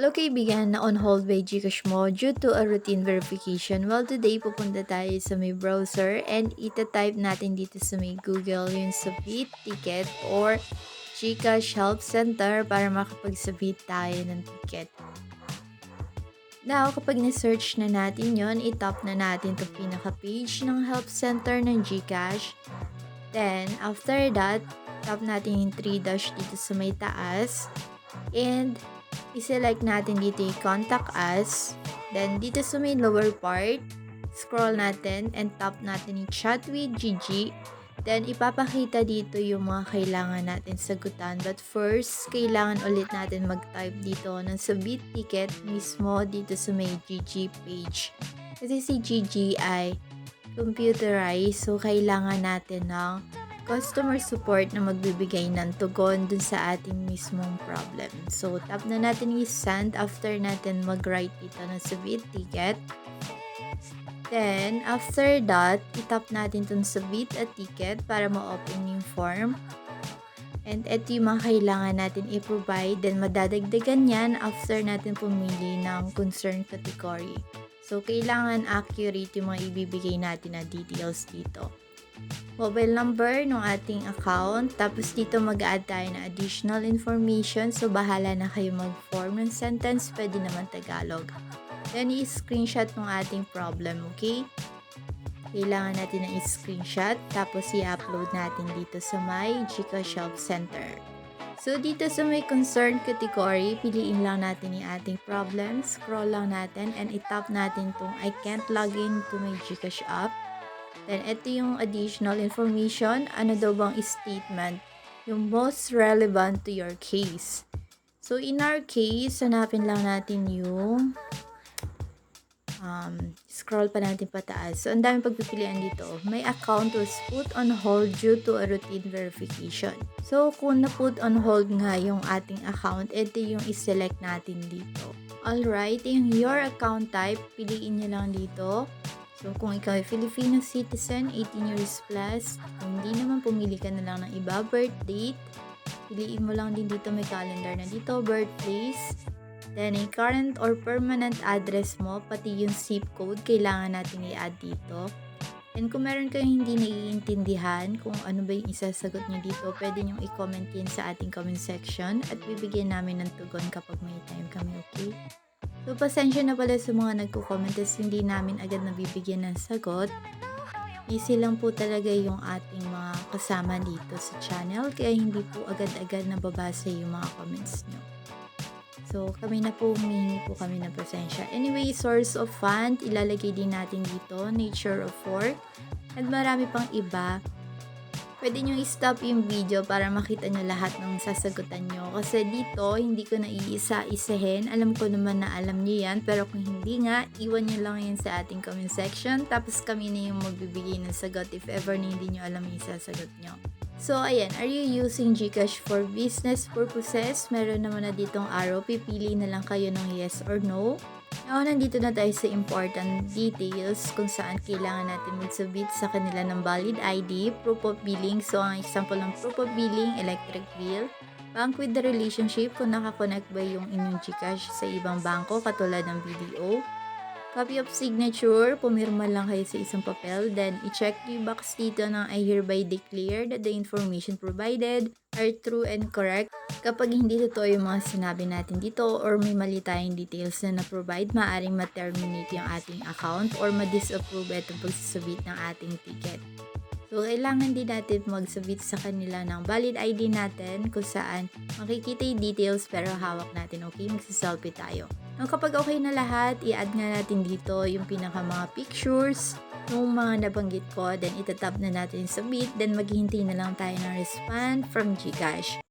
Hello kaibigan, na on hold by Gcash mo due to a routine verification. Well, today pupunta tayo sa may browser and ita-type natin dito sa may Google yung submit ticket or Gcash Help Center para makapag-submit tayo ng ticket. Now, kapag na-search na natin yon, i-tap na natin itong pinaka-page ng Help Center ng Gcash. Then, after that, tap natin yung 3 dash dito sa may taas. And i-select natin dito yung contact us. Then, dito sa may lower part, scroll natin and tap natin yung chat with Gigi. Then, ipapakita dito yung mga kailangan natin sagutan. But first, kailangan ulit natin mag-type dito ng submit ticket mismo dito sa may Gigi page. Kasi si Gigi ay computerized, so kailangan natin ng customer support na magbibigay ng tugon dun sa ating mismong problem. So, tap na natin yung send after natin mag-write dito ng submit ticket. Then, after that, itap natin itong submit a ticket para ma-open yung form. And ito yung mga kailangan natin i-provide. Then, madadagdagan yan after natin pumili ng concern category. So, kailangan accurate yung mga ibibigay natin na details dito. Mobile number ng ating account. Tapos dito mag-add tayo na additional information. So, bahala na kayo mag-form ng sentence. Pwede naman Tagalog. Then, i-screenshot ng ating problem, okay? Kailangan natin na i-screenshot. Tapos, i-upload natin dito sa my Gcash Help Center. So, dito sa may concern category, piliin lang natin yung ating problem. Scroll lang natin and itap natin itong I can't log in to my Gcash app. Then, ito yung additional information. Ano daw bang statement? Yung most relevant to your case. So, in our case, hanapin lang natin yung scroll pa natin pataas. So, ang daming pagpipilian dito. My account was put on hold due to a routine verification. So, kung na-put on hold nga yung ating account, ito yung i-select natin dito. Alright, yung your account type, piliin nyo lang dito. So, kung ikaw ay Filipino citizen, 18 years plus, kung hindi naman pumili ka na lang ng iba, birth date, piliin mo lang din dito, may calendar na dito, birthplace, then yung current or permanent address mo, pati yung zip code, kailangan natin i-add dito. And kung meron kayong hindi naiintindihan kung ano ba yung isasagot nyo dito, pwede nyo i-comment yan sa ating comment section at bibigyan namin ng tugon kapag may time kami, okay? So, pasensya na pala sa mga nagko-comment as hindi namin agad nabibigyan ng sagot. Easy lang po talaga yung ating mga kasama dito sa channel, kaya hindi po agad-agad nababasa yung mga comments nyo. So, kami na po, humihingi po kami ng pasensya. Anyway, source of fund, ilalagay din natin dito, nature of work, at marami pang iba. Pwede nyo i-stop yung video para makita nyo lahat ng sasagutan nyo. Kasi dito, hindi ko na iisa-isahin. Alam ko naman na alam nyo yan. Pero kung hindi nga, iwan nyo lang yan sa ating comment section. Tapos kami na yung magbibigay ng sagot if ever na hindi nyo alam yung sasagot nyo. So, ayan. Are you using Gcash for business purposes? Meron naman na ditong arrow. Pipili na lang kayo ng yes or no. Now, nandito na tayo sa important details kung saan kailangan natin mag-submit sa kanila ng valid ID, proof of billing. So, ang example ng proof of billing, electric bill, bank with the relationship, kung nakakonect ba yung inyong Gcash sa ibang bangko katulad ng BDO. Copy of signature, pumirma lang kayo sa isang papel. Then, i-check yung box dito ng I hereby declare that the information provided are true and correct. Kapag hindi totoo yung mga sinabi natin dito or may mali tayong details na na-provide, maaaring ma-terminate yung ating account or ma-disapprove itong pagsasubmit ng ating ticket. So, kailangan din natin mag-submit sa kanila ng valid ID natin kung saan makikita yung details pero hawak natin, okay? Magsiselfie tayo. Nung kapag okay na lahat, i-add nga natin dito yung pinaka mga pictures nung mga nabanggit ko. Then, itatap na natin submit. Then, maghihintay na lang tayo ng response from Gcash.